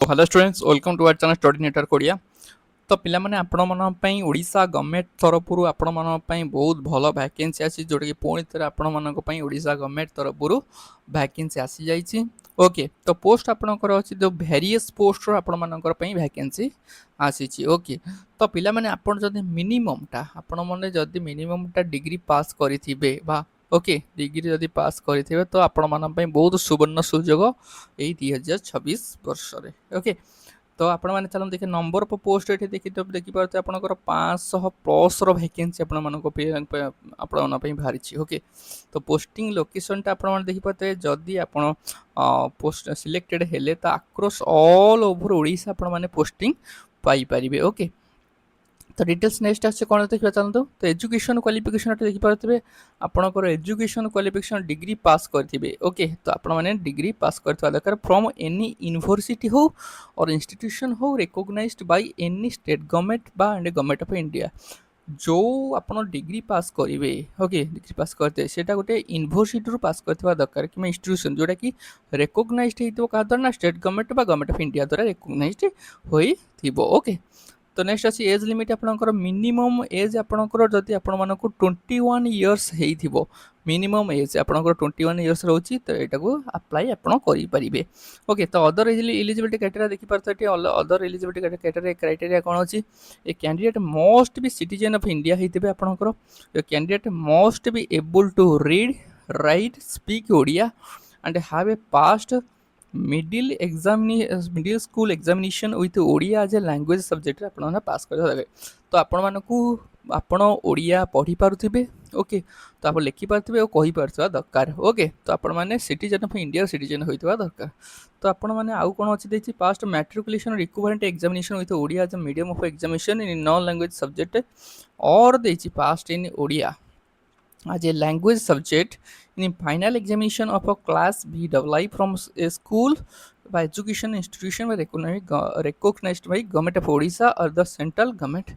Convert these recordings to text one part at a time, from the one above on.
Hello students welcome to our channel study network Odia. तो पिला माने आपण मन पई ओडिशा गवर्नमेंट तरफरु आपण मन पई बहुत भलो वैकेंसी आसी जोटा कि पुणी थरे आपण मन पई ओडिशा गवर्नमेंट तरफरु वैकेंसी आसी जाईची। ओके तो पोस्ट आपणकर अछि जो वेरियस पोस्ट रो आपण मनकर पई वैकेंसी आसीची। ओके तो पिला माने आपण जदी मिनिमम टा आपण माने जदी मिनिमम टा डिग्री पास करिथिबे बा ओके डिग्री जदी पास करिथिबे तो आपण मन पई बहुत सुवर्ण सुयोग एई 2026 वर्ष रे। ओके तो आपण माने चलन देखि नंबर ऑफ पोस्ट एठी देखि पारते आपनकर 500 प्लस रो वैकेंसी आपण मानको पे आपण मन पई भारिछि। ओके तो पोस्टिंग लोकेशन ता आपण माने देखि पारते जदी आपण पोस्ट सिलेक्टेड हेले ता अक्रॉस ऑल ओवर ओडिसा आपण माने पोस्टिंग पाई परिबे। ओके तो डिटेल्स नेक्स्ट आसे कोन देखिबा चलतो। तो एजुकेशन क्वालिफिकेशन देखि पारतबे आपनकर एजुकेशन क्वालिफिकेशन डिग्री पास करथिबे। ओके तो आपण माने डिग्री पास करथवा दरकार फ्रॉम एनी यूनिवर्सिटी हो और इंस्टीट्यूशन हो recognised by any state government बा एंड गवर्नमेंट ऑफ इंडिया जो आपण डिग्री पास करिवे। ओके डिग्री पास करते सेटा गोटे यूनिवर्सिटी रु पास करथवा दरकार कि इंस्टीट्यूशन जोटा कि रिकॉग्नाइज्ड हेतिबो का द्वारा स्टेट गवर्नमेंट बा गवर्नमेंट ऑफ इंडिया द्वारा रिकॉग्नाइज्ड होई थिबो। ओके तो नेक्स्ट अच्छी एज लिमिट आपनकर मिनिमम एज आपनकर जदि आपण मानको 21 इयर्स हेइथिबो मिनिमम एज आपनकर 21 इयर्स रहउची तो एटा को अप्लाई आपण करि परिबे। ओके तो अदर एलिजिबिलिटी क्राइटेरिया देखि परत एटी अदर एलिजिबिलिटी क्राइटेरिया कोन अछि a candidate must be citizen of India हेइथिबे आपनकर a candidate must be able to read write speak Odia and have a passed middle school examination with Odia as a language subject आपण pass कर तो आपण मानकू आपण ओडिया पढ़ी पारुथिबे। ओके तो आप लिखि पारुथिबे और कहि पारुथबा दरकार। ओके तो आपण माने सिटीजन ऑफ इंडिया सिटीजन होइतबा दरकार। तो आपण माने आउ कोन अछि देछि passed matriculation equivalent examination with Odia as a medium of examination in non language subject और देछि passed in Odia as a language subject in final examination of a class BEE from a school by education institution by recognized by government of Odisha or the central government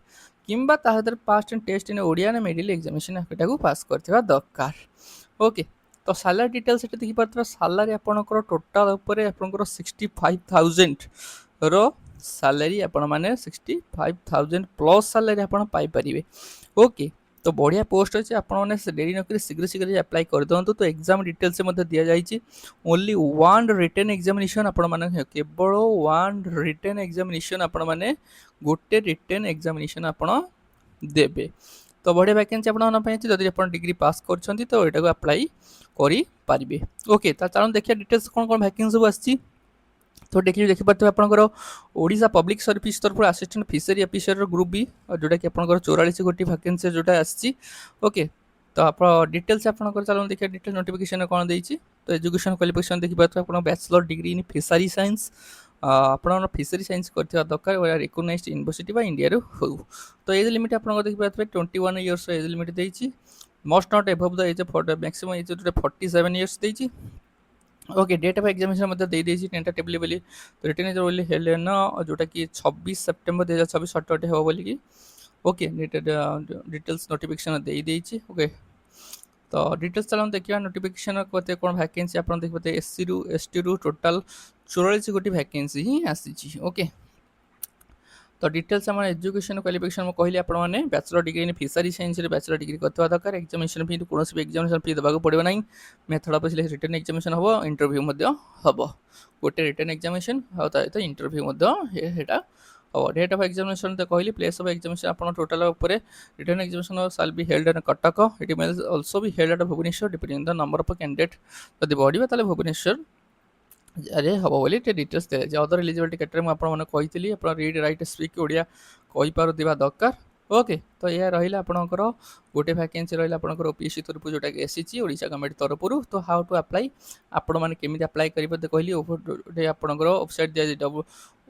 किंबा ताहादर passed and test in Odia ने middle examination एटा को पास करथिबा दरकार। Okay तो salary details एटा देखि परथबा salary आपनकर total ऊपर आपनकर 65000 रो सैलरी आपण माने 65000 प्लस सैलरी आपण पाई परिबे। ओके तो बढ़िया पोस्ट अच्छे आपने डेरी नक शीघ्र शीघ्र अप्लाई कर दिखाँ। तो एग्जाम डिटेल्स से दि जाइए ओनली वन रिटन एग्जामिनेशन आपण माने केवल वन रिटन एग्जामिनेशन आपण माने गोटे रिटन एग्जामिनेशन आपण देबे। तो बढ़िया वैकेंसी आपड़ी आप डिग्री पास कर तो यहाँ अप्लाई करें। ओके तो चलो देखिए डिटेल्स कौन कौन वैकेंसी सब आसी। तो देखि पार्थे आपनकर ओडिशा पब्लिक सर्विस तरफ assistant fishery officer group B जोटा कि आपनकर 44 गोटी वैकेंसी जोटा आसी। ओके तो आप डिटेल्स आपनकर चलो देखिए डिटेल नोटिफिकेशन कौन देछि। तो एजुकेशन क्वालिफिकेशन देखि पार्थे आपन bachelor degree in fishery science आपन फिशरी साइंस करथिबा दरकार और रिकॉग्नाइज्ड यूनिवर्सिटी बा इंडिया रो हो। तो एज लिमिट आपन देखि पार्थे 21 इयर्स एज लिमिट देछि must not above the age of maximum age 47 years देछि। ओके डेट ऑफ एग्जामिनेशन मतलब दे देछि टेंटेटिवली बोली तो रिटन एज बोली हेले ना जोटा कि 26 सितंबर 2026 सटरडे हो बोली कि। ओके डिटेल्स नोटिफिकेशन दे देछि। ओके तो डिटेल्स चलो देखिए नोटिफिकेशन कोते कोन वैकेंसी आपन देखबते एससी रु एसटी रु टोटल 44 गोटी वैकेंसी ही आसीछि। ओके तो डिटेल्स आम एजुकेशन क्वालिफिकेशन मैं कहली आप bachelor degree in fishery science bachelor degree करवा दरकार। एग्जामिनेशन फी कौन भी एग्जामिनेशन फी देवाक पड़ो ना मेथड ऑफ रिटन एग्जामिनेशन हम इंटरव्यू हम गोटे रिटन एग्जामिनेशन तो इंटरव्यू हम डेट ऑफ एग्जामिनेशन तो कहली प्लेस ऑफ एग्जामिनेशन आप total written examination shall be held at Cuttack it may also be held at Bhubaneswar depending the number of candidate जब बढ़िया ताले भुवनेश्वर अरे हम बोली डिटेल्स दे अदर एलिजिबिलिटी कैटेगरी मुझे आपको आप रीड राइट स्पीक ओडिया कही पारुथिबा दरकार। ओके तो यह रहा आपंकर गोटे वैकेंसी रहा आपंकर ओपीएससी तरफ जोटा कि एससी ओडिशा गवर्नमेंट तरफ। तो हाउ टू अप्लाई आपण मैंने केमी अप्लाई करेंगे कहली आपंकर वेबसाइट दिया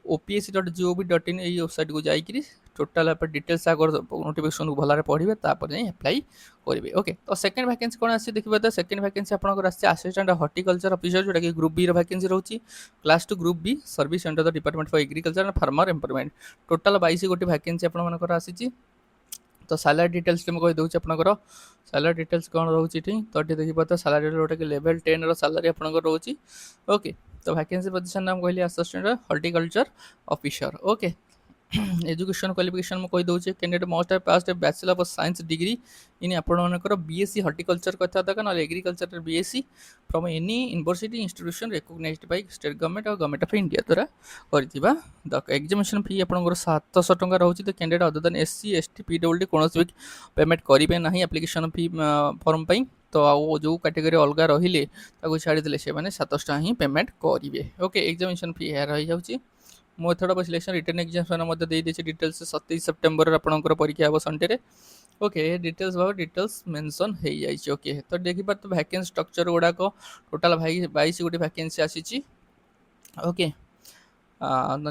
opsc.gov.in ये वेबसाइट को जाकि टोटाल आप डिटेल्स आगर नोटिफिकेशन को भल पढ़े तापर अप्लाई करेंगे। ओके तो सेकंड वैकेंसी कौन आसी देखिए तो सेकंड वैकेंसी आपंकर असिस्टेंट हॉर्टिकल्चर ऑफिसर जोटा कि ग्रुप बी वैकेंसी रोची class 2 group B service under the department for agriculture and farmer employment total 22 गोटी वैकेंसी आपंकर आसी। तो सैलरी डिटेल्स मुझे कही दूसरी आपंकर सैलरी डिटेल्स कौन रोचे तो देखिए तो सैलरी जोटा कि लेवल 10 सैलरी आपंकर रोचे। ओके तो वैकेंसी पोजिशन नाम कहली assistant horticulture officer okay education qualification मैं कही दूसरे candidate must have passed a bachelor of science degree in आपंकर बीएससी हॉर्टिकल्चर करता दरकार ना agriculture BSc from any university institution recognised by state government और गवर्नमेंट ऑफ इंडिया द्वारा करथिबा दरकार एग्जामिनेशन फी आपंकर 700 टंका रहउची तो candidate other than SC ST PWD कोनोसी भी पेमेंट करिवे नाही एप्लिकेशन फी फॉर्म पई तो आउ जो कैटेगरी अलग रहिले ताको छाड़ी देले से माने 700 टंका ही पेमेंट करिवे ओके एग्जामिनेशन फी है रही जाउची method of selection written examination मध्य दे देछि डिटेल्स 27 सेप्टेम्बर आपनकर परीक्षा हम संडे ओके डिटेल्स भाव डिटेल्स मेंशन हो जाइए ओके तो देखि पार तो वैकेंसी स्ट्रक्चर गुड़ा को टोटाल 22 गोटे वैकेंसी आसी ओके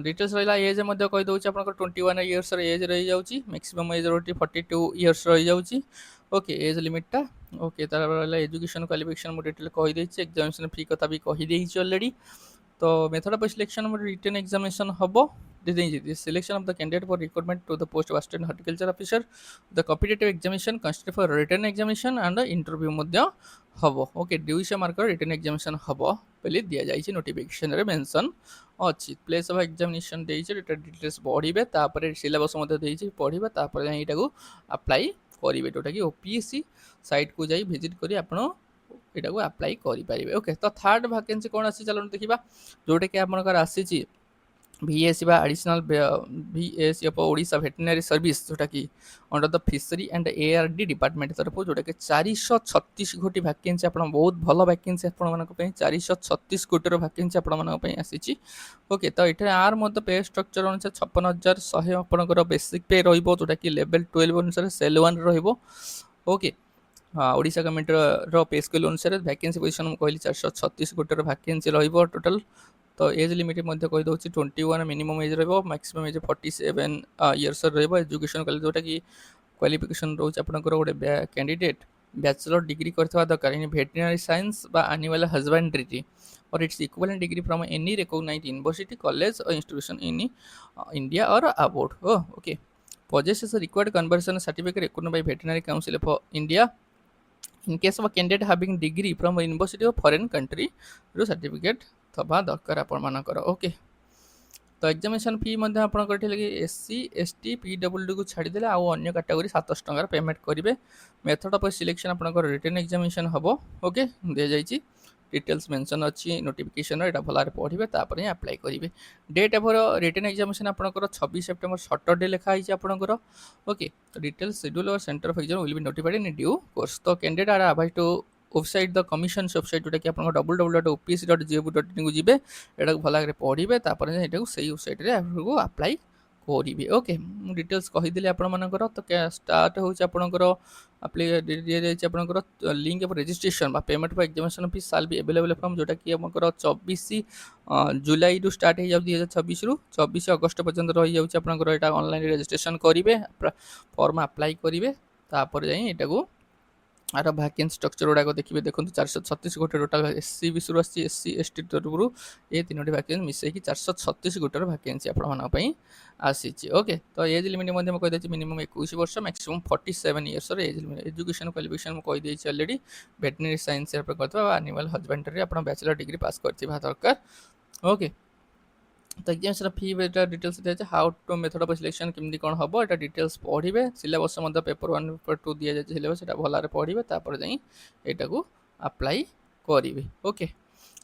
डिटेल्स रहा एज कही दूसरी आप 21 इयर्स एज रही जाऊँगी मैक्सिमम एज रोटी 42 इयर्स रही जाऊँगी ओके एज लिमिटा ओके तार एजुकेशन क्वालिफिकेशन मुझे डिटेल कहीदे एग्जामिनेशन फी कथा भी कहीदे ऑलरेडी तो method of selection written examination हम selection of the candidate for recruitment to the post of assistant horticulture officer the competitive examination consider for written examination and interview हम okay 200 mark written examination हम बोली दि जाए notification रे mention अच्छी place of examination details पढ़े तापर syllabus पढ़े तापर यहाँ अप्लाई करेंगे जोटा कि ओपीएससी साइट को जाई विजिट करी आपण एटा को अप्लाई करेंगे ओके तो थर्ड वैकेंसी कौन आसी चलो देखा जोटा कि आपंकर आसी VAS additional VAS Odisha veterinary service जोटा कि under the fishery and ARD department तरफ जोटा कि 436 गोटी वैकेंसी आप बहुत भल वैकेंसी आपण 436 गोटर वैकेंसी आपण आसी ओके तो ये आर मत पे स्ट्रक्चर अनुसार 56,100 आपंकर बेसिक पे रोटा कि लेवल 12 अनुसार सेल 1 रोके हाँ ओडिशा गवर्नमेंट पे स्केल अनुसार वैकेंसी पोजिशन कहली 436 गोटर वैकेंसी टोटल तो एज लिमिट कही दूँ 21 minimum age maximum age 47 years education जोटा कि क्वालिफिकेशन रोचे आपंकर गोटे कैंडिडेट बैचलर डिग्री करथिबा दरकार इन वेटरनरी साइंस बा एनिमल हस्बेंड्री और its equivalent degree from any recognised university college और इंस्टीट्यूशन इन इंडिया और about okay possesses a required conversion certificate recognized by Veterinary Council of India in case of a candidate having degree from a university of foreign country रो certificate थबा दरकार आपण मानकर okay तो examination फी मध्य आपंकर लगे SC ST PWD को छाड़देले आउ अन्य कैटेगरी 700 टंकार पेमेंट करेंगे मेथड ऑफ सिलेक्शन आपंकर रिटन एग्जामिनेशन हम ओके दि जाइए डिटेल्स मेंशन अच्छी नोटिफिकेशन यहाँ भल पढ़े तापर अप्लाई करेंगे डेट एफर रिटन एग्जामिनेशन आपंकर 26 सेप्टेम्बर सटरडे लिखाई आपंकर ओके तो डिटेल्स शेड्यूल और centre of exam will be notified in due course तो candidate are avoid to website the commission website जोटा कि आप www.opc.gov.in को जीवे एटा को भल भागे पढ़े तापर यहाँ से वेबसाइट अप्लाई करेंगे ओके डिटेल्स कहीदेली आपंकर तो स्टार्ट होकर आपंकर link of registration payment for examination fees साल भी अवेलेबल फ्रॉम जोटा कि आमकर 24 जुलाई रु स्टार्ट हो 2026 रु 24 अगस्त पर्यंत रही जाऊँगी आप ऑनलाइन रजिस्ट्रेशन करेंगे फॉर्म अप्लाई करेंगे तापर जाइए आर वैकेंसी स्ट्रक्चर गुड़ाक देखिए देखो 436 गोटे टोटाल एससी विश्व आसी एससी एसटी तरफ ये 3टी वैकेंसी मिसेकी 436 गोटर वैकेंसी आपंपाई आसी ओके तो एज लिमिट कहीदे मिनिमम 21 वर्ष maximum 47 years age limit education qualification कहीदे ऑलरेडी वेटरनरी साइंस करते एनिमल हस्बेंड्री आप बैचलर डिग्री पास करथिबा दरकार ओके तो एग्जामिनेशन फी डिटेल्स दिया how to method of selection केमती कौन हम यहाँ डिटेल्स पढ़े सिलेबस पेपर 1 पेपर 2 दि जाए सिलेबस यहाँ भल पढ़े तापर जाई एटा को अप्लाई करेंगे ओके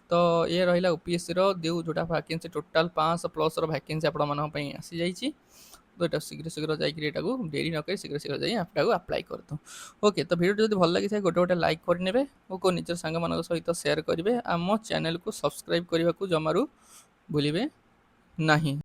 तो ये रहा ओपीएससी दो जोटा वैकेंसी टोटाल 500+ वैकेंसी आपई आसी जाइए तो यहाँ शीघ्र शीघ्र जाको डेरी नक शीघ्र शीघ्र जाए आपको अप्लाई कर दो ओके तो वीडियो जो भल लगी गोटे गोटे लाइक करने और निज सांग मान सहित सेयार करेंगे आम चैनल को सब्सक्राइब करने को जमारू भूलिए नहीं।